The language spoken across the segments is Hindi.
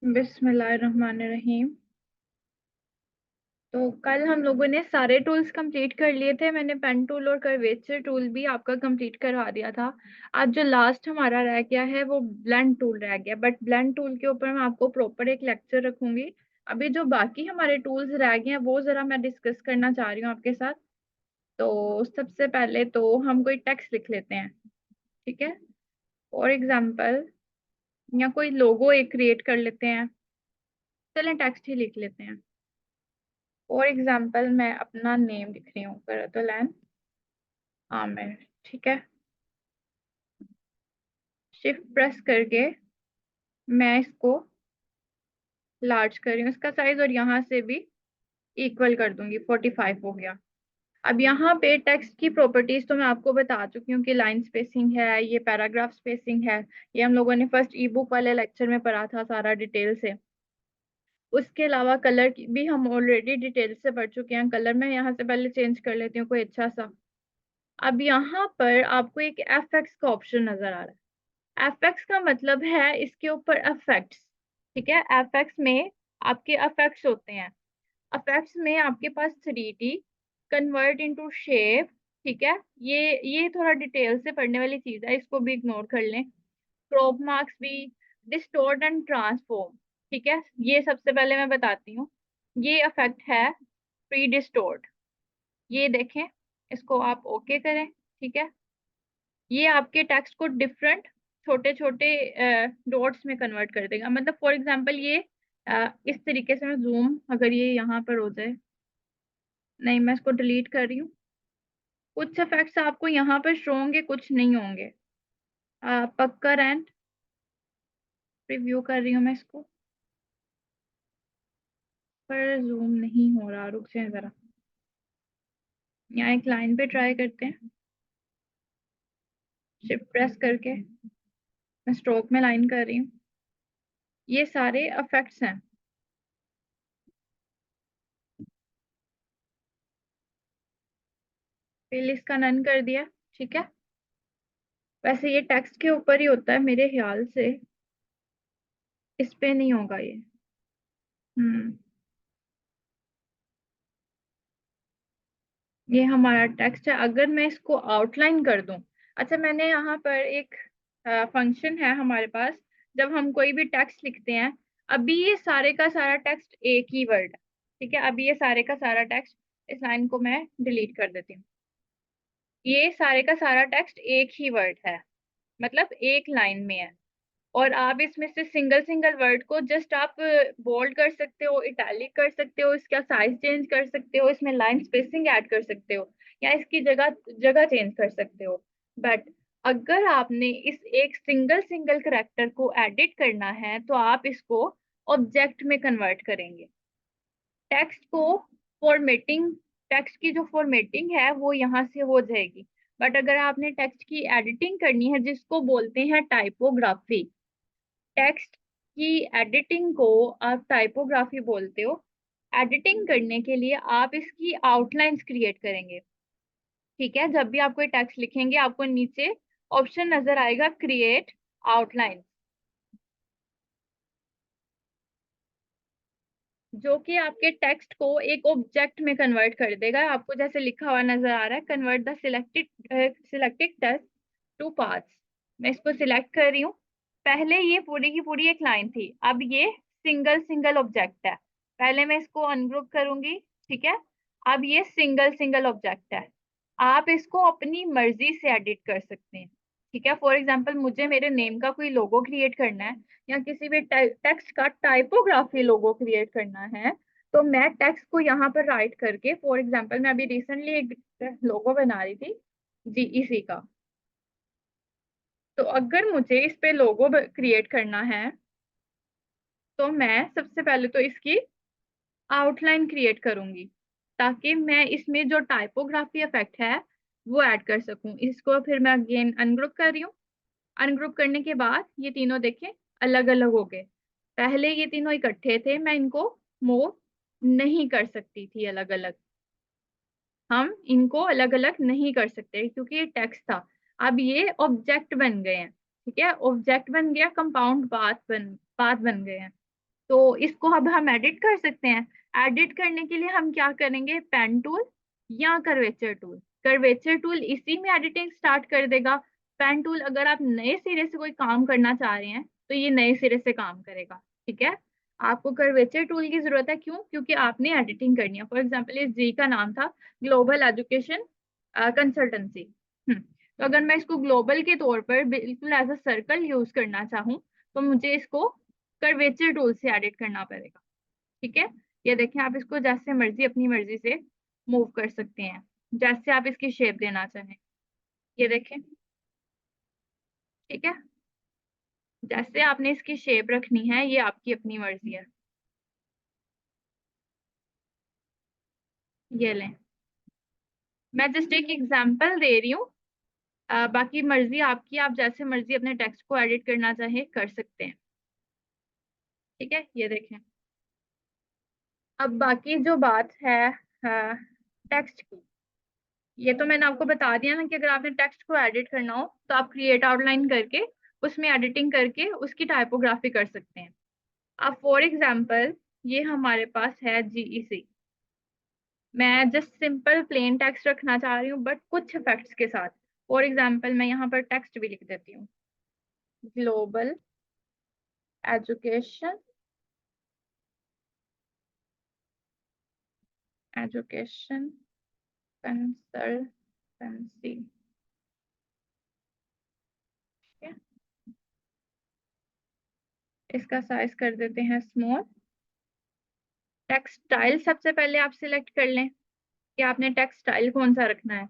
बिस्मिल्लाहिर्रहमानिर्रहीम। तो कल हम लोगों ने सारे टूल्स कंप्लीट कर लिए थे। मैंने पेन टूल और कर्वेचर टूल भी आपका कंप्लीट करवा दिया था। आज जो लास्ट हमारा रह गया है वो ब्लेंड टूल रह गया, बट ब्लेंड टूल के ऊपर मैं आपको प्रॉपर एक लेक्चर रखूंगी। अभी जो बाकी हमारे टूल्स रह गए हैं वो जरा मैं डिस्कस करना चाह रही हूँ आपके साथ। तो सबसे पहले तो हम कोई टेक्स्ट लिख लेते हैं, ठीक है। फॉर एग्जाम्पल, या कोई लोगो एक क्रिएट कर लेते हैं। चलें टेक्स्ट ही लिख लेते हैं। फॉर एग्जाम्पल मैं अपना नेम लिख रही हूँ, करतुलैन आमिर, ठीक है। शिफ्ट प्रेस करके मैं इसको लार्ज कर रही हूँ इसका साइज, और यहाँ से भी इक्वल कर दूंगी, 45 हो गया। अब यहाँ पे टेक्स्ट की प्रॉपर्टीज तो मैं आपको बता चुकी हूँ कि लाइन स्पेसिंग है, ये पैराग्राफ स्पेसिंग है। ये हम लोगों ने फर्स्ट ई बुक वाले लेक्चर में पढ़ा था सारा डिटेल से। उसके अलावा कलर की भी हम ऑलरेडी डिटेल से पढ़ चुके हैं। कलर मैं यहाँ से पहले चेंज कर लेती हूँ कोई अच्छा सा। अब यहाँ पर आपको एक एफ एक्स का ऑप्शन नजर आ रहा है। एफएक्स का मतलब है इसके ऊपर अफेक्ट्स, ठीक है। एफएक्स में आपके अफेक्ट्स होते हैं। अफेक्ट्स में आपके पास 3D कन्वर्ट इनटू शेप, ठीक है। ये थोड़ा डिटेल से पढ़ने वाली चीज है, इसको भी इग्नोर कर लें। क्रॉप मार्क्स भी, डिस्टोर्ट एंड ट्रांसफॉर्म, ठीक है। ये सबसे पहले मैं बताती हूँ। ये अफेक्ट है प्री डिस्टोर्ट। ये देखें, इसको आप ओके करें, ठीक है। ये आपके टेक्स्ट को डिफरेंट छोटे छोटे डॉट्स में कन्वर्ट कर देगा। मतलब फॉर एग्जांपल ये इस तरीके से, मैं जूम अगर ये यहाँ पर हो जाए, नहीं मैं इसको डिलीट कर रही हूँ। कुछ इफेक्ट्स आपको यहाँ पर शो होंगे, कुछ नहीं होंगे। पक्का रैंट रिव्यू कर रही हूँ मैं इसको, पर जूम नहीं हो रहा, रुक जाए जरा। यहाँ एक लाइन पे ट्राई करते हैं, शिफ्ट प्रेस करके मैं स्ट्रोक में लाइन कर रही हूँ। ये सारे इफेक्ट्स हैं। फिल इसका नन कर दिया, ठीक है। वैसे ये टेक्स्ट के ऊपर ही होता है मेरे ख्याल से, इस पे नहीं होगा ये। हम्म, ये हमारा टेक्स्ट है। अगर मैं इसको आउटलाइन कर दूं, अच्छा मैंने यहाँ पर एक फंक्शन है हमारे पास, जब हम कोई भी टेक्स्ट लिखते हैं। अभी ये सारे का सारा टेक्स्ट एक ही वर्ड है, ठीक है। अभी ये सारे का सारा टेक्स्ट, इस लाइन को मैं डिलीट कर देती हूँ। ये सारे का सारा टेक्स्ट एक ही वर्ड है, मतलब एक लाइन में है। और आप इसमें से सिंगल सिंगल वर्ड को जस्ट आप बोल्ड कर सकते हो, इटैलिक कर सकते हो, इसका साइज चेंज कर सकते हो, इसमें लाइन स्पेसिंग ऐड कर सकते हो, या इसकी जगह जगह चेंज कर सकते हो। बट अगर आपने इस एक सिंगल सिंगल करेक्टर को एडिट करना है तो आप इसको ऑब्जेक्ट में कन्वर्ट करेंगे। टेक्स्ट को फॉर्मेटिंग, टेक्स्ट की जो फॉर्मेटिंग है वो यहाँ से हो जाएगी। बट अगर आपने टेक्स्ट की एडिटिंग करनी है, जिसको बोलते हैं टाइपोग्राफी, टेक्स्ट की एडिटिंग को आप टाइपोग्राफी बोलते हो। एडिटिंग करने के लिए आप इसकी आउटलाइंस क्रिएट करेंगे, ठीक है। जब भी आप कोई टेक्स्ट लिखेंगे आपको नीचे ऑप्शन नजर आएगा क्रिएट आउटलाइन, जो कि आपके टेक्स्ट को एक ऑब्जेक्ट में कन्वर्ट कर देगा। आपको जैसे लिखा हुआ नजर आ रहा है, convert the selected text two parts. मैं इसको सिलेक्ट कर रही हूँ। पहले ये पूरी की पूरी एक लाइन थी, अब ये सिंगल सिंगल ऑब्जेक्ट है। पहले मैं इसको अनग्रुप करूंगी, ठीक है। अब ये सिंगल सिंगल ऑब्जेक्ट है। आप इसको अपनी मर्जी से एडिट कर सकते हैं, ठीक है। फॉर एग्जाम्पल मुझे मेरे नेम का कोई लोगो क्रिएट करना है, या किसी भी टेक्स्ट का टाइपोग्राफी लोगो क्रिएट करना है, तो मैं टेक्स्ट को यहाँ पर राइट करके, फॉर एग्जाम्पल मैं अभी रिसेंटली एक लोगो बना रही थी जीईसी का। तो अगर मुझे इस पे लोगो क्रिएट करना है तो मैं सबसे पहले तो इसकी आउटलाइन क्रिएट करूंगी, ताकि मैं इसमें जो टाइपोग्राफी इफेक्ट है वो ऐड कर सकूं। इसको फिर मैं अगेन अनग्रुप कर रही हूँ। अनग्रुप करने के बाद ये तीनों देखें अलग अलग हो गए। पहले ये तीनों इकट्ठे थे, मैं इनको मूव नहीं कर सकती थी अलग अलग। हम इनको अलग अलग नहीं कर सकते क्योंकि ये टेक्स्ट था। अब ये ऑब्जेक्ट बन गए हैं, ठीक है। ऑब्जेक्ट बन गया, कंपाउंड बात बन गए हैं। तो इसको अब हम एडिट कर सकते हैं। एडिट करने के लिए हम क्या करेंगे, पेन टूल या कर्वेचर टूल। कर्वेचर टूल इसी में एडिटिंग स्टार्ट कर देगा। पेन टूल अगर आप नए सिरे से कोई काम करना चाह रहे हैं तो ये नए सिरे से काम करेगा। ठीक है, आपको कर्वेचर टूल की जरूरत है, क्यों? क्योंकि आपने एडिटिंग करनी है। फॉर एग्जाम्पल इस जी का नाम था ग्लोबल एजुकेशन कंसल्टेंसी। तो अगर मैं इसको ग्लोबल के तौर पर बिल्कुल एज अ सर्कल यूज करना चाहूँ तो मुझे इसको कर्वेचर टूल से एडिट करना पड़ेगा। ठीक है, ये देखें, आप इसको जैसे मर्जी अपनी मर्जी से मूव कर सकते हैं, जैसे आप इसकी शेप देना चाहें। ये देखें, ठीक है, जैसे आपने इसकी शेप रखनी है ये आपकी अपनी मर्जी है। ये लें, मैं जस्ट एक एग्जांपल दे रही हूँ। बाकी मर्जी आपकी, आप जैसे मर्जी अपने टेक्स्ट को एडिट करना चाहे कर सकते हैं। ठीक है, ये देखें। अब बाकी जो बात है टेक्स्ट की, ये तो मैंने आपको बता दिया ना कि अगर आपने टेक्स्ट को एडिट करना हो तो आप क्रिएट आउटलाइन करके उसमें एडिटिंग करके उसकी टाइपोग्राफी कर सकते हैं। अब फॉर एग्जांपल ये हमारे पास है जीईसी। मैं जस्ट सिंपल प्लेन टेक्स्ट रखना चाह रही हूँ बट कुछ इफेक्ट्स के साथ। फॉर एग्जांपल मैं यहाँ पर टेक्स्ट भी लिख देती हूँ, ग्लोबल एजुकेशन एजुकेशन कंसल्टेंसी। इसका साइज कर देते हैं स्मॉल। टेक्स्ट स्टाइल सबसे पहले आप सिलेक्ट कर लें कि आपने टेक्स्ट स्टाइल कौन सा रखना है।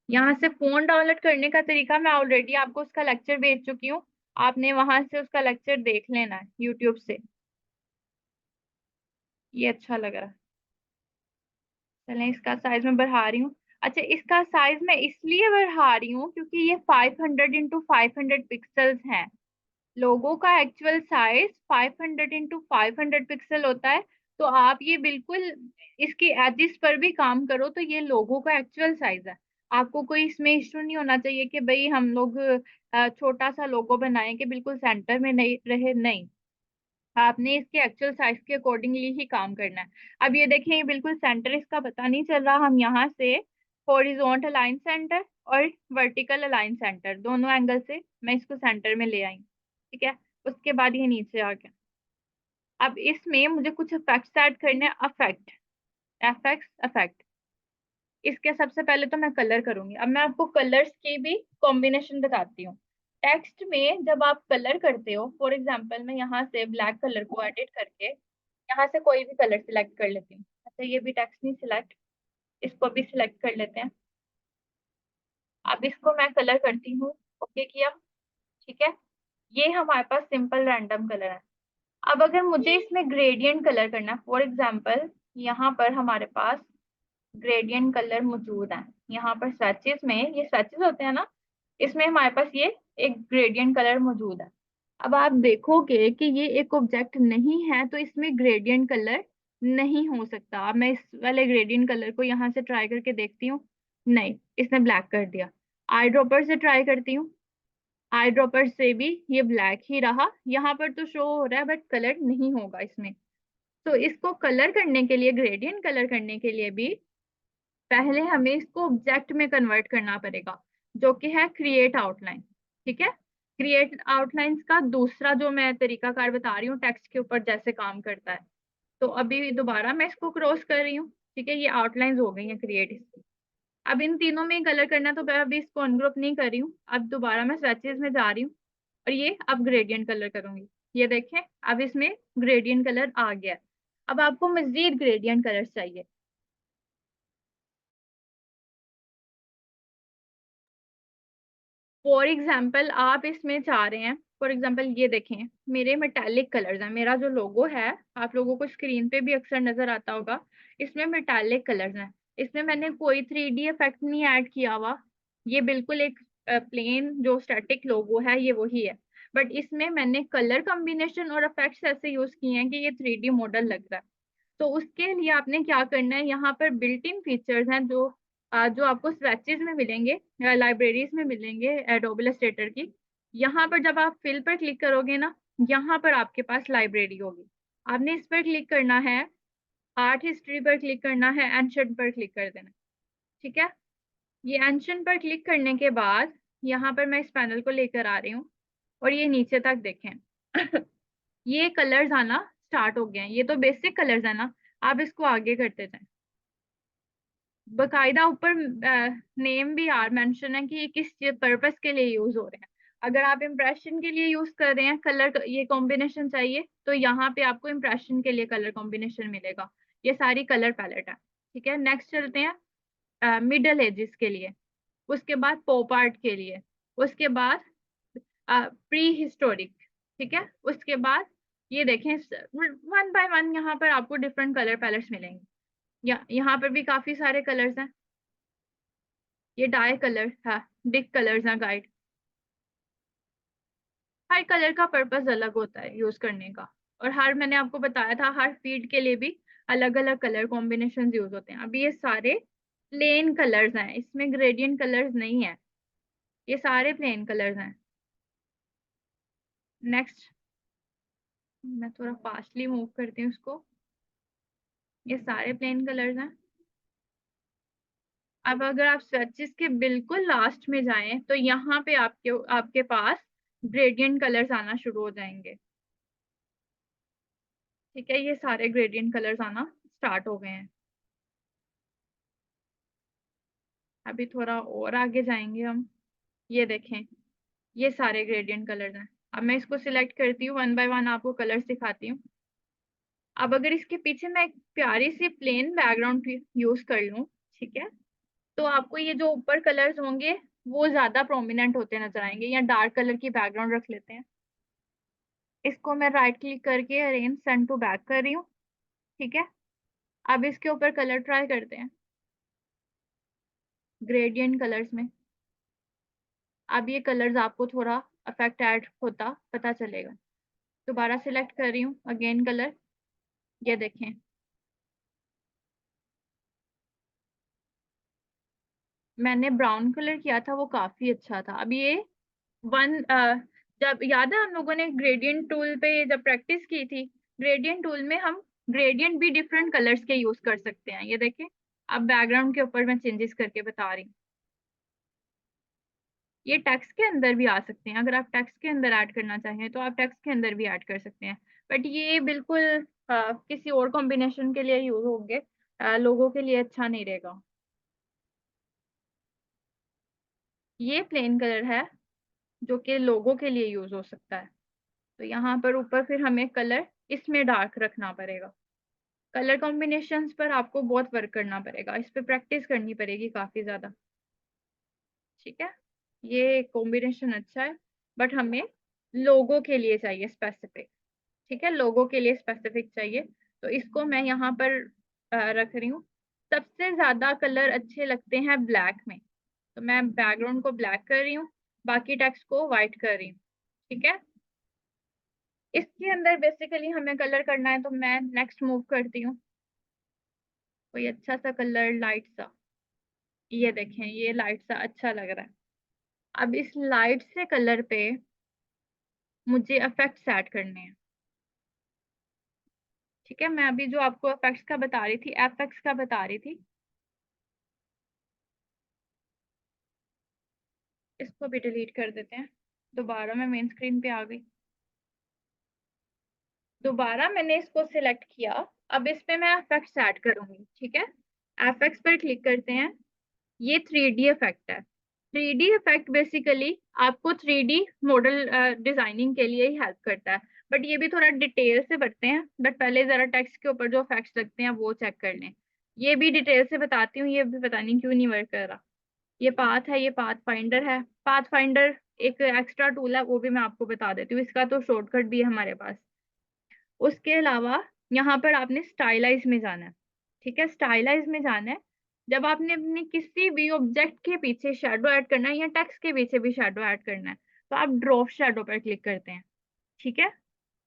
यहाँ से फोन डाउनलोड करने का तरीका मैं ऑलरेडी आपको उसका लेक्चर भेज चुकी हूँ, आपने वहां से उसका लेक्चर देख लेना है यूट्यूब से। ये अच्छा लग रहा है, चलें इसका साइज मैं बढ़ा रही हूँ। अच्छा, इसका साइज मैं इसलिए बढ़ा रही हूँ क्योंकि ये 500 × 500 पिक्सल्स हैं। लोगों का एक्चुअल साइज 500 × 500 पिक्सल होता है। तो आप ये बिल्कुल इसकी एजिस पर भी काम करो तो ये लोगों का एक्चुअल साइज है। आपको कोई इसमें इश्यू नहीं होना चाहिए कि भाई हम लोग छोटा सा लोगो बनाएं कि बिल्कुल सेंटर में नहीं रहे, नहीं। आपने इसके एक्चुअल साइज के अकॉर्डिंगली ही काम करना है। अब ये देखें, ये बिल्कुल सेंटर इसका पता नहीं चल रहा। हम यहाँ से हॉरिजॉन्टल अलाइन सेंटर और वर्टिकल अलाइन सेंटर दोनों एंगल से मैं इसको सेंटर में ले आई। ठीक है, उसके बाद ये नीचे आ गया। अब इसमें मुझे कुछ इफेक्ट्स ऐड करने हैं। Affect, FX, affect. इसके सबसे पहले तो मैं कलर करूंगी। अब मैं आपको कलर्स की भी कॉम्बिनेशन बताती हूँ। टेक्स्ट में जब आप कलर करते हो, फॉर एग्जांपल मैं यहाँ से ब्लैक कलर को एडिट करके यहाँ से कोई भी कलर सिलेक्ट कर लेती हूँ। अच्छा, ये भी टेक्स्ट नहीं सिलेक्ट, इसको भी सिलेक्ट कर लेते हैं। अब इसको मैं कलर करती हूँ, ओके किया। ठीक है, ये हमारे पास सिंपल रैंडम कलर है। अब अगर मुझे इसमें ग्रेडियंट कलर करना है, फॉर एग्जांपल यहाँ पर हमारे पास ग्रेडियंट कलर मौजूद है। यहाँ पर स्वैचेस में, ये स्वैचेस होते हैं ना, इसमें हमारे पास ये एक ग्रेडियंट कलर मौजूद है। अब आप देखोगे कि ये एक ऑब्जेक्ट नहीं है तो इसमें ग्रेडियंट कलर नहीं हो सकता। अब मैं इस वाले ग्रेडियंट कलर को यहाँ से ट्राई करके देखती हूँ, नहीं, इसने ब्लैक कर दिया। आई ड्रॉपर से ट्राई करती हूँ, आई ड्रॉपर से भी ये ब्लैक ही रहा। यहाँ पर तो शो हो रहा है बट कलर नहीं होगा इसमें। तो इसको कलर करने के लिए, ग्रेडियंट कलर करने के लिए भी पहले हमें इसको ऑब्जेक्ट में कन्वर्ट करना पड़ेगा, जो कि है क्रिएट आउटलाइन। ठीक है, क्रिएट आउटलाइंस का दूसरा जो मैं तरीकाकार बता रही हूँ टेक्स्ट के ऊपर जैसे काम करता है। तो अभी दोबारा मैं इसको क्रॉस कर रही हूँ। ठीक है, ये आउटलाइंस हो गई है क्रिएट इसकी। अब इन तीनों में कलर करना, तो मैं अभी इसको अनग्रुप नहीं कर रही हूँ। अब दोबारा मैं स्वैचेस में जा रही हूँ और ये अब ग्रेडियंट कलर करूंगी। ये देखें, अब इसमें ग्रेडियंट कलर आ गया। अब आपको मजीद ग्रेडियंट कलर चाहिए। फॉर एग्जाम्पल आप इसमें चाह रहे हैं, फॉर एग्जाम्पल ये देखें, मेरे मेटालिक कलर्स हैं। मेरा जो लोगो है, आप लोगों को स्क्रीन पे भी अक्सर नजर आता होगा, इसमें मेटालिक कलर्स हैं। इसमें मैंने कोई 3D इफेक्ट नहीं ऐड किया हुआ। ये बिल्कुल एक प्लेन जो स्टैटिक लोगो है ये वही है। बट इसमें मैंने कलर कॉम्बिनेशन और इफेक्ट्स ऐसे यूज किए हैं कि ये 3D मॉडल लग रहा है। तो उसके लिए आपने क्या करना है, यहाँ पर बिल्ट इन फीचर्स हैं जो आपको स्वैचेस में मिलेंगे, लाइब्रेरीज में मिलेंगे एडोबे इलस्ट्रेटर की। यहाँ पर जब आप फिल पर क्लिक करोगे ना, यहाँ पर आपके पास लाइब्रेरी होगी। आपने इस पर क्लिक करना है, आर्ट हिस्ट्री पर क्लिक करना है, एंशंट पर क्लिक कर देना। ठीक है, ये एंशंट पर क्लिक करने के बाद यहाँ पर मैं इस पैनल को लेकर आ रही हूँ और ये नीचे तक देखें। ये कलर्स आना स्टार्ट हो गए हैं। ये तो बेसिक कलर्स है ना, आप इसको आगे करते जाएं। बकायदा ऊपर नेम भी यार मेंशन है कि ये किस पर्पस के लिए यूज हो रहे हैं। अगर आप इम्प्रेशन के लिए यूज कर रहे हैं, कलर ये कॉम्बिनेशन चाहिए, तो यहाँ पे आपको इम्प्रेशन के लिए कलर कॉम्बिनेशन मिलेगा। ये सारी कलर पैलेट है। ठीक है, नेक्स्ट चलते हैं मिडल एजेस के लिए, उसके बाद पॉप आर्ट के लिए, उसके बाद प्री हिस्टोरिक। ठीक है, उसके बाद ये देखें, वन बाय वन यहाँ पर आपको डिफरेंट कलर पैलेट्स मिलेंगे। यहाँ पर भी काफी सारे कलर्स हैं। ये डाई कलर है, डिक कलर्स हैं गाइड। हर कलर का पर्पस अलग होता है यूज करने का, और हर, मैंने आपको बताया था, हर फीड के लिए भी अलग अलग कलर कॉम्बिनेशन यूज होते हैं। अभी ये सारे प्लेन कलर्स हैं, इसमें ग्रेडियंट कलर्स नहीं है, ये सारे प्लेन कलर्स हैं। नेक्स्ट, मैं थोड़ा फास्टली मूव करती हूँ इसको। ये सारे प्लेन कलर्स हैं। अब अगर आप स्वेचेस के बिल्कुल लास्ट में जाएं तो यहाँ पे आपके आपके पास ग्रेडियंट कलर्स आना शुरू हो जाएंगे। ठीक है, ये सारे ग्रेडियंट कलर्स आना स्टार्ट हो गए हैं। अभी थोड़ा और आगे जाएंगे हम। ये देखें, ये सारे ग्रेडियंट कलर्स हैं। अब मैं इसको सिलेक्ट करती हूँ, वन बाय वन आपको कलर्स दिखाती हूँ। अब अगर इसके पीछे मैं एक प्यारी सी प्लेन बैकग्राउंड यूज कर लूँ, ठीक है, तो आपको ये जो ऊपर कलर्स होंगे वो ज्यादा प्रोमिनेंट होते नजर आएंगे। या डार्क कलर की बैकग्राउंड रख लेते हैं। इसको मैं राइट क्लिक करके अरेंज सेंड टू बैक कर रही हूँ। ठीक है, अब इसके ऊपर कलर ट्राई करते हैं ग्रेडियंट कलर्स में। अब ये कलर्स आपको थोड़ा अफेक्ट ऐड होता पता चलेगा। दोबारा सिलेक्ट कर रही हूँ, अगेन कलर। ये देखें, मैंने ब्राउन कलर किया था, वो काफी अच्छा था। अब ये वन जब याद है हम लोगों ने ग्रेडियंट टूल पे जब प्रैक्टिस की थी, ग्रेडियंट टूल में हम ग्रेडियंट भी डिफरेंट कलर्स के यूज कर सकते हैं। ये देखें, अब बैकग्राउंड के ऊपर मैं चेंजेस करके बता रही हूँ। ये टेक्स्ट के अंदर भी आ सकते हैं, अगर आप टेक्स्ट के अंदर ऐड करना चाहें तो आप टेक्स्ट के अंदर भी ऐड कर सकते हैं। बट ये बिल्कुल किसी और कॉम्बिनेशन के लिए यूज होंगे, लोगों के लिए अच्छा नहीं रहेगा। ये प्लेन कलर है जो कि लोगों के लिए यूज हो सकता है। तो यहाँ पर ऊपर फिर हमें कलर इसमें डार्क रखना पड़ेगा। कलर कॉम्बिनेशंस पर आपको बहुत वर्क करना पड़ेगा, इस पे प्रैक्टिस करनी पड़ेगी काफी ज्यादा। ठीक है, ये कॉम्बिनेशन अच्छा है, बट हमें लोगों के लिए चाहिए स्पेसिफिक। ठीक है, लोगों के लिए स्पेसिफिक चाहिए, तो इसको मैं यहाँ पर रख रही हूँ। सबसे ज्यादा कलर अच्छे लगते हैं ब्लैक में, तो मैं बैकग्राउंड को ब्लैक कर रही हूँ, बाकी टेक्स्ट को व्हाइट कर रही हूँ। ठीक है, इसके अंदर बेसिकली हमें कलर करना है, तो मैं नेक्स्ट मूव करती हूँ। कोई अच्छा सा कलर, लाइट सा। ये देखें, ये लाइट सा अच्छा लग रहा है। अब इस लाइट से कलर पे मुझे इफेक्ट्स ऐड करने हैं। ठीक है, मैं अभी जो आपको इफेक्ट्स का बता रही थी, एफएक्स का बता रही थी, इसको भी डिलीट कर देते हैं। दोबारा मैं मेन स्क्रीन पे आ गई। दोबारा मैंने इसको सिलेक्ट किया। अब इस पे मैं इफेक्ट्स ऐड करूंगी। ठीक है, एफएक्स पर क्लिक करते हैं। ये 3D इफेक्ट है। 3D इफेक्ट बेसिकली आपको 3D मॉडल डिजाइनिंग के लिए ही हेल्प करता है, बट ये भी थोड़ा डिटेल से बढ़ते हैं। बट पहले जरा टेक्स्ट के ऊपर जो इफेक्ट्स लगते हैं वो चेक कर लें। ये भी डिटेल से बताती हूँ, ये भी पता नहीं क्यों नहीं वर्क कर रहा। ये पाथ है, ये पाथ फाइंडर है। पाथ फाइंडर एक एक्स्ट्रा टूल है, वो भी मैं आपको बता देती हूँ, इसका तो शॉर्टकट भी है हमारे पास। उसके अलावा यहाँ पर आपने स्टाइलाइज में जाना है। ठीक है, स्टाइलाइज में जाना है। जब आपने अपने किसी भी ऑब्जेक्ट के पीछे शेडो ऐड करना है या टेक्स्ट के पीछे भी शेडो ऐड करना है, तो आप ड्रॉप शेडो पर क्लिक करते हैं। ठीक है,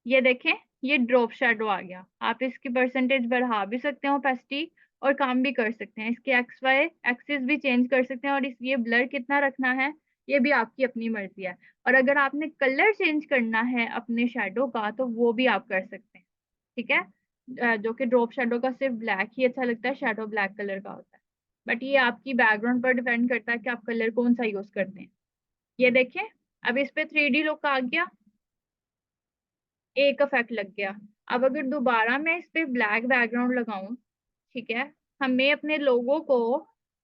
ये देखें, ये ड्रॉप शेडो आ गया। आप इसकी परसेंटेज बढ़ा भी सकते हैं ओपेसिटी, और काम भी कर सकते हैं, इसके एक्स वाई एक्सिस भी चेंज कर सकते हैं, और इस ये ब्लर कितना रखना है ये भी आपकी अपनी मर्जी है। और अगर आपने कलर चेंज करना है अपने शेडो का, तो वो भी आप कर सकते हैं। ठीक है। जो कि ड्रॉप शेडो का सिर्फ ब्लैक ही अच्छा लगता है, शेडो ब्लैक कलर का होता है। बट ये आपकी बैकग्राउंड पर डिपेंड करता है कि आप कलर कौन सा यूज करते हैं। ये देखें, अब इस पे 3D लुक आ गया, एक इफेक्ट लग गया। अब अगर दोबारा मैं इस पे ब्लैक बैकग्राउंड लगाऊं, ठीक है, हमें अपने लोगों को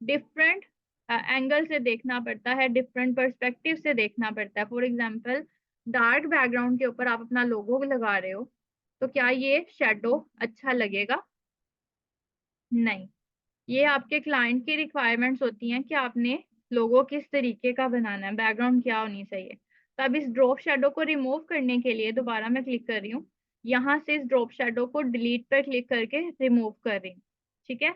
डिफरेंट एंगल से देखना पड़ता है, डिफरेंट पर्सपेक्टिव से देखना पड़ता है। फॉर एग्जांपल, डार्क बैकग्राउंड के ऊपर आप अपना लोगो लगा रहे हो, तो क्या ये शेडो अच्छा लगेगा? नहीं। ये आपके क्लाइंट की रिक्वायरमेंट्स होती हैं कि आपने लोगो किस तरीके का बनाना है, बैकग्राउंड क्या होनी चाहिए। तो अब इस ड्रॉप शेडो को रिमूव करने के लिए दोबारा मैं क्लिक कर रही हूँ, यहाँ से इस ड्रॉप शेडो को डिलीट पर क्लिक करके रिमूव कर रही हूँ। ठीक है।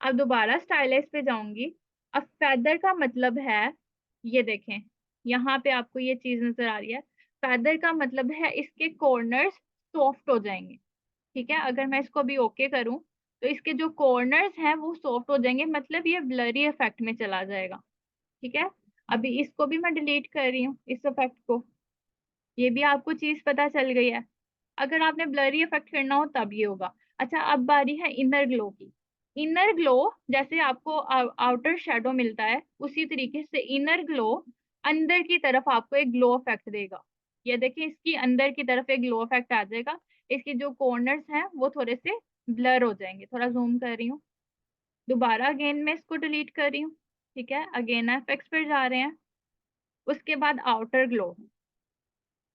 अब दोबारा स्टाइलाइज पे जाऊंगी। अब फेदर का मतलब है, ये देखें, यहाँ पे आपको ये चीज नजर आ रही है। फेदर का मतलब है इसके कॉर्नर्स सॉफ्ट हो जाएंगे। ठीक है। अगर मैं इसको अभी ओके करूं, तो इसके जो कॉर्नर्स हैं वो सॉफ्ट हो जाएंगे, मतलब ये ब्लरी इफेक्ट में चला जाएगा। ठीक है। अभी इसको भी मैं डिलीट कर रही हूँ, इस इफेक्ट को। ये भी आपको चीज पता चल गई है। अगर आपने ब्लरी इफेक्ट करना हो तब ये होगा। अच्छा, अब बारी है इनर ग्लो की। इनर ग्लो, जैसे आपको आउटर शेडो मिलता है, उसी तरीके से इनर ग्लो अंदर की तरफ आपको एक ग्लो इफेक्ट देगा। ये देखिए, इसकी अंदर की तरफ एक ग्लो इफेक्ट आ जाएगा। इसके जो कॉर्नर्स हैं वो थोड़े से ब्लर हो जाएंगे। थोड़ा जूम कर रही हूँ, दोबारा अगेन मैं इसको डिलीट कर रही हूँ। ठीक है। अगेन इफेक्ट्स पर जा रहे हैं। उसके बाद आउटर ग्लो।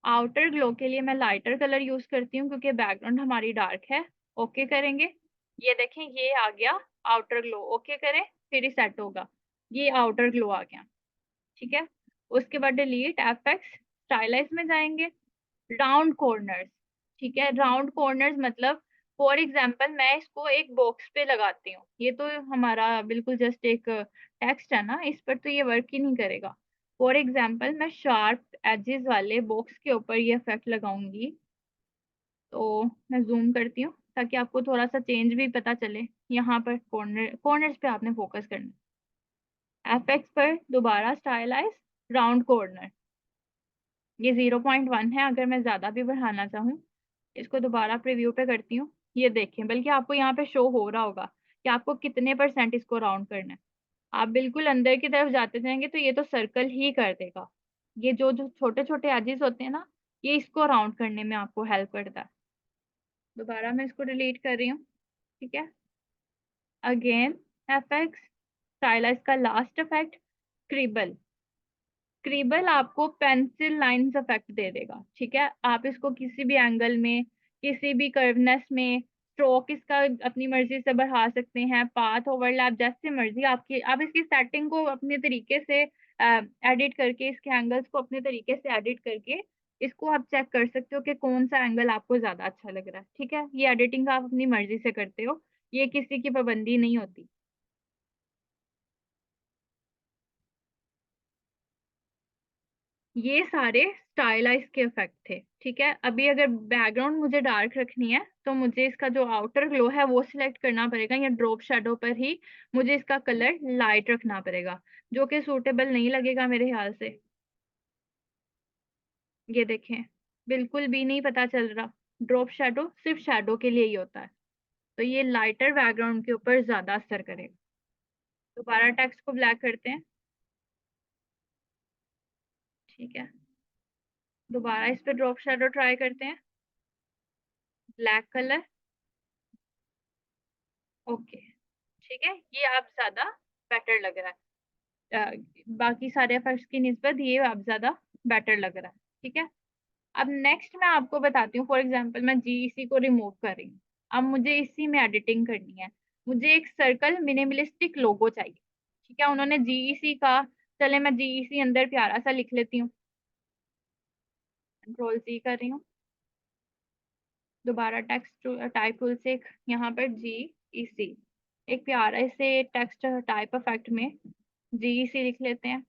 आउटर ग्लो के लिए मैं लाइटर कलर यूज करती हूँ क्योंकि बैकग्राउंड हमारी डार्क है। ओके करेंगे। ये देखें, ये आ गया आउटर ग्लो। ओके करें, फिर ही सेट होगा। ये आउटर ग्लो आ गया। ठीक है। उसके बाद डिलीट एफएक्स, स्टाइलाइज में जाएंगे, राउंड कॉर्नर्स। ठीक है। राउंड कॉर्नर्स मतलब, फॉर एग्जांपल, मैं इसको एक बॉक्स पे लगाती हूँ। ये तो हमारा बिल्कुल जस्ट एक टेक्स्ट है ना, इस पर तो ये वर्क ही नहीं करेगा। फॉर एग्जांपल, मैं शार्प एजेस वाले बॉक्स के ऊपर ये इफेक्ट लगाऊंगी। तो मैं जूम करती हूँ ताकि आपको थोड़ा सा चेंज भी पता चले। यहाँ पर कॉर्नर्स पे आपने फोकस करना है। एफएक्स पर दोबारा स्टाइलाइज, राउंड कॉर्नर। ये 0.1 है, अगर मैं ज्यादा भी बढ़ाना चाहूँ। इसको दोबारा प्रीव्यू पे करती हूँ। ये देखें, बल्कि आपको यहाँ पे शो हो रहा होगा कि आपको कितने परसेंट इसको राउंड करना है। आप बिल्कुल अंदर की तरफ जाते जाएंगे तो ये तो सर्कल ही कर देगा। ये जो जो छोटे छोटे एजेस होते हैं ना, ये इसको राउंड करने में आपको हेल्प करता है। दोबारा मैं इसको डिलीट कर रही हूँ। ठीक है। अगेन एफएक्स, स्टाइलाइज का लास्ट इफेक्ट, क्रिबल। स्क्रिबल आपको पेंसिल लाइंस इफेक्ट दे देगा। ठीक है। आप इसको किसी भी एंगल में, किसी भी कर्वनेस में, स्ट्रोक इसका अपनी मर्जी से बढ़ा सकते हैं, पाथ ओवरलैप जैसे मर्जी आपकी। आप इसकी सेटिंग को अपने तरीके से एडिट करके, इसके एंगल्स को अपने तरीके से एडिट करके, इसको आप चेक कर सकते हो कि कौन सा एंगल आपको ज्यादा अच्छा लग रहा है। ठीक है। ये एडिटिंग आप अपनी मर्जी से करते हो, ये किसी की पाबंदी नहीं होती। ये सारे स्टाइलाइज के इफेक्ट थे। ठीक है। अभी अगर बैकग्राउंड मुझे डार्क रखनी है, तो मुझे इसका जो आउटर ग्लो है वो सिलेक्ट करना पड़ेगा, या ड्रॉप शेडो पर ही मुझे इसका कलर लाइट रखना पड़ेगा, जो कि सूटेबल नहीं लगेगा मेरे ख्याल से। ये देखें, बिल्कुल भी नहीं पता चल रहा। ड्रॉप शेडो सिर्फ शेडो के लिए ही होता है, तो ये लाइटर बैकग्राउंड के ऊपर ज्यादा असर करेगा। दोबारा टेक्स्ट को ब्लैक करते हैं। ठीक है। दोबारा इस पे ड्रॉप शेडो ट्राई करते हैं, ब्लैक कलर। ओके। ठीक है। ये अब ज्यादा बेटर लग रहा है। बाकी सारे इफेक्ट्स की निस्बत ये अब ज्यादा बेटर लग रहा है। ठीक है। अब नेक्स्ट मैं आपको बताती हूँ। फॉर एग्जांपल, मैं जीईसी को रिमूव कर रही हूँ। अब मुझे इसी में एडिटिंग करनी है। मुझे एक सर्कल मिनिमलिस्टिक लोगो चाहिए। ठीक है। उन्होंने जीईसी का, चले मैं जीईसी अंदर प्यारा सा लिख लेती हूँ। कंट्रोल सी कर रही हूँ। दोबारा टेक्स्ट टाइप टूल से यहाँ पर जीईसी, एक प्यारा से टेक्स्ट टाइप इफेक्ट में जीईसी लिख लेते हैं।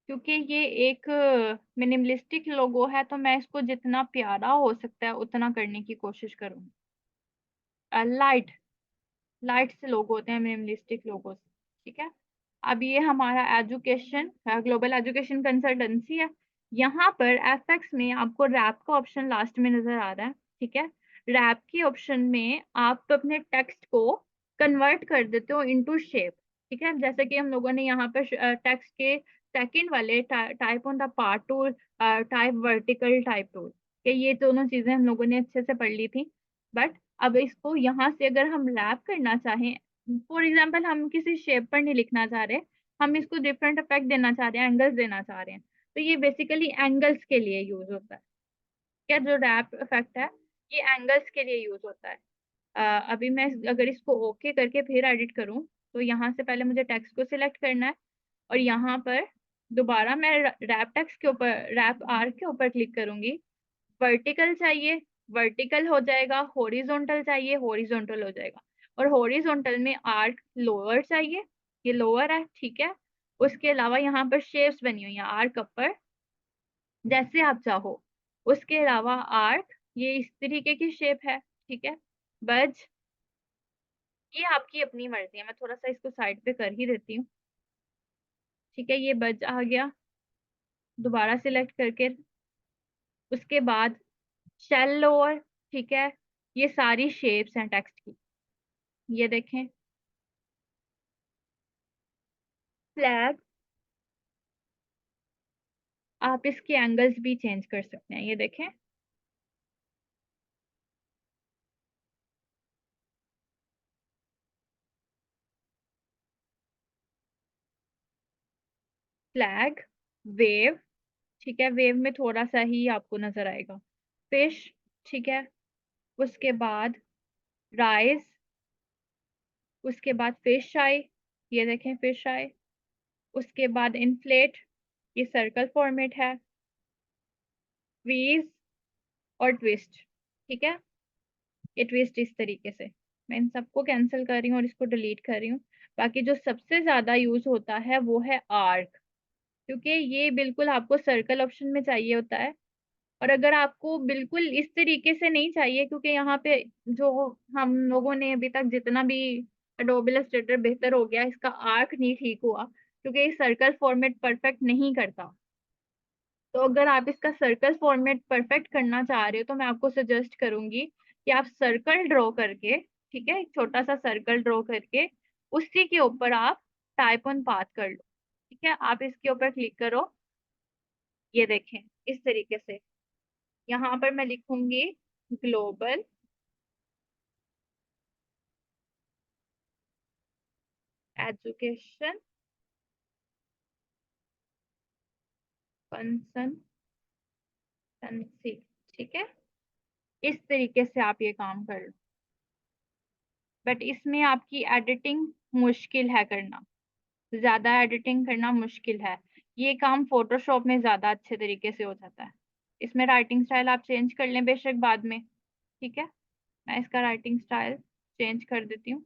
क्योंकि ये एक मिनिमलिस्टिक लोगो है, तो मैं इसको जितना प्यारा हो सकता है उतना करने की कोशिश करूंगी। लाइट लाइट से लोगो होते हैं मिनिमलिस्टिक लोगोस। ठीक है। अब ये हमारा एजुकेशन, ग्लोबल एजुकेशन कंसल्टेंसी है। यहाँ पर एफएक्स में आपको रैप का ऑप्शन लास्ट में नजर आ रहा है। ठीक है। रैप के ऑप्शन में आप तो अपने टेक्स्ट को कन्वर्ट कर देते हो इनटू शेप, ठीक है। जैसे कि हम लोगों ने यहाँ पर टेक्स्ट के सेकंड वाले type on the part tool, type vertical type tool, कि ये दोनों चीजें हम लोगों ने अच्छे से पढ़ ली थी। बट अब इसको यहाँ से अगर हम रैप करना चाहें, फॉर एग्जाम्पल हम किसी शेप पर नहीं लिखना चाह रहे, हम इसको डिफरेंट इफेक्ट देना चाह रहे हैं, एंगल्स देना चाह रहे हैं, तो ये बेसिकली एंगल्स के लिए यूज होता है। क्या जो रैप इफेक्ट है ये एंगल्स के लिए यूज होता है। अभी मैं अगर इसको ओके करके फिर एडिट करूं, तो यहाँ से पहले मुझे टेक्स्ट को सिलेक्ट करना है और यहाँ पर दोबारा मैं रैप टेक्स्ट के ऊपर, रैप आर्क के ऊपर क्लिक करूंगी। वर्टिकल चाहिए वर्टिकल हो जाएगा, हॉरिजॉन्टल चाहिए हॉरिजॉन्टल हो जाएगा, और हॉरिजॉन्टल में आर्क लोअर चाहिए, ये लोअर है, ठीक है। उसके अलावा यहाँ पर शेप्स बनी हुई है आर्क अपर, जैसे आप चाहो। उसके अलावा आर्क ये इस तरीके की शेप है, ठीक है। बज ये आपकी अपनी मर्जी है, मैं थोड़ा सा इसको साइड पे कर ही देती हूँ, ठीक है। ये बज आ गया, दोबारा सिलेक्ट करके। उसके बाद शेल लोअर, ठीक है। ये सारी शेप्स हैं टेक्स्ट की, ये देखें। फ्लैग, आप इसके एंगल्स भी चेंज कर सकते हैं, ये देखें। फ्लैग, वेव, ठीक है, वेव में थोड़ा सा ही आपको नजर आएगा। फिश, ठीक है। उसके बाद राइज, उसके बाद फिश आई, ये देखें फिश आई। उसके बाद इन्फ्लेट, ये सर्कल फॉर्मेट है। ट्वीज और ट्विस्ट, ठीक है। ये ट्विस्ट इस तरीके से, मैं इन सबको कैंसिल कर रही हूँ और इसको डिलीट कर रही हूँ। बाकी जो सबसे ज्यादा यूज होता है वो है आर्क, क्योंकि ये बिल्कुल आपको सर्कल ऑप्शन में चाहिए होता है। और अगर आपको बिल्कुल इस तरीके से नहीं चाहिए, क्योंकि यहाँ पे जो हम लोगों ने अभी तक जितना भी एडोबे इलस्ट्रेटर बेहतर हो गया, इसका आर्क नहीं ठीक हुआ, क्योंकि ये सर्कल फॉर्मेट परफेक्ट नहीं करता। तो अगर आप इसका सर्कल फॉर्मेट परफेक्ट करना चाह रहे हो, तो मैं आपको सजेस्ट करूंगी कि आप सर्कल ड्रॉ करके, ठीक है, एक छोटा सा सर्कल ड्रॉ करके उसी के ऊपर आप टाइप ऑन पाथ कर लो, ठीक है। आप इसके ऊपर क्लिक करो, ये देखें इस तरीके से। यहाँ पर मैं लिखूंगी ग्लोबल एजुकेशन कंसल्टेंसी, ठीक है। इस तरीके से आप ये काम कर लो। बट इसमें आपकी एडिटिंग मुश्किल है करना, ज्यादा एडिटिंग करना मुश्किल है। ये काम फोटोशॉप में ज्यादा अच्छे तरीके से हो जाता है। इसमें राइटिंग स्टाइल आप चेंज कर लें बेशक बाद में, ठीक है। मैं इसका राइटिंग स्टाइल चेंज कर देती हूँ।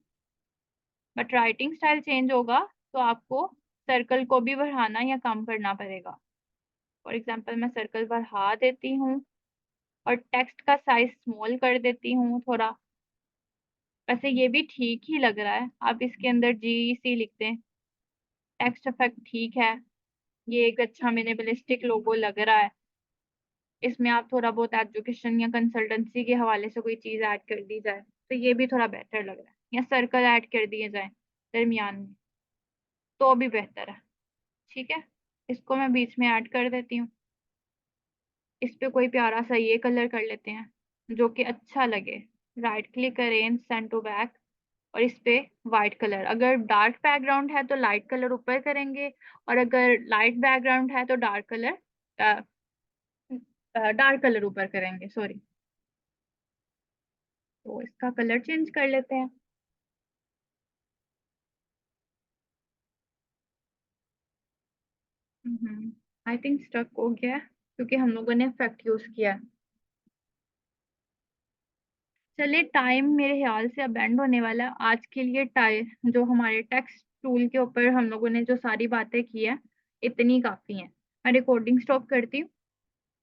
बट राइटिंग स्टाइल चेंज होगा तो आपको सर्कल को भी बढ़ाना या कम करना पड़ेगा। फॉर एग्जाम्पल मैं सर्कल बढ़ा देती हूँ और टेक्स्ट का साइज स्मॉल कर देती हूँ थोड़ा। वैसे ये भी ठीक ही लग रहा है, आप इसके अंदर GC लिख दें, टेक्स्ट इफेक्ट ठीक है। ये एक अच्छा मिनिमलिस्टिक लोगो लग रहा है। इसमें आप थोड़ा बहुत एजुकेशन या कंसल्टेंसी के हवाले से कोई चीज ऐड कर दी जाए तो ये भी थोड़ा बेहतर लग रहा है, या सर्कल ऐड कर दिए जाए दरमियान में तो भी बेहतर है, ठीक है। इसको मैं बीच में ऐड कर देती हूँ। इस पे कोई प्यारा सा ये कलर कर लेते हैं जो कि अच्छा लगे। राइट क्लिक करें, सेंड टू बैक, और इस पे वाइट कलर, अगर डार्क बैकग्राउंड है तो लाइट कलर ऊपर करेंगे, और अगर लाइट बैकग्राउंड है तो डार्क कलर ऊपर करेंगे, सॉरी। तो इसका कलर चेंज कर लेते हैं। आई थिंक स्टक हो गया है क्योंकि हम लोगों ने इफेक्ट यूज किया है। चलिए, टाइम मेरे ख्याल से अब एंड होने वाला है आज के लिए। टाइम जो हमारे टेक्स्ट टूल के ऊपर हम लोगों ने जो सारी बातें की है, इतनी काफी हैं। मैं रिकॉर्डिंग स्टॉप करती हूँ।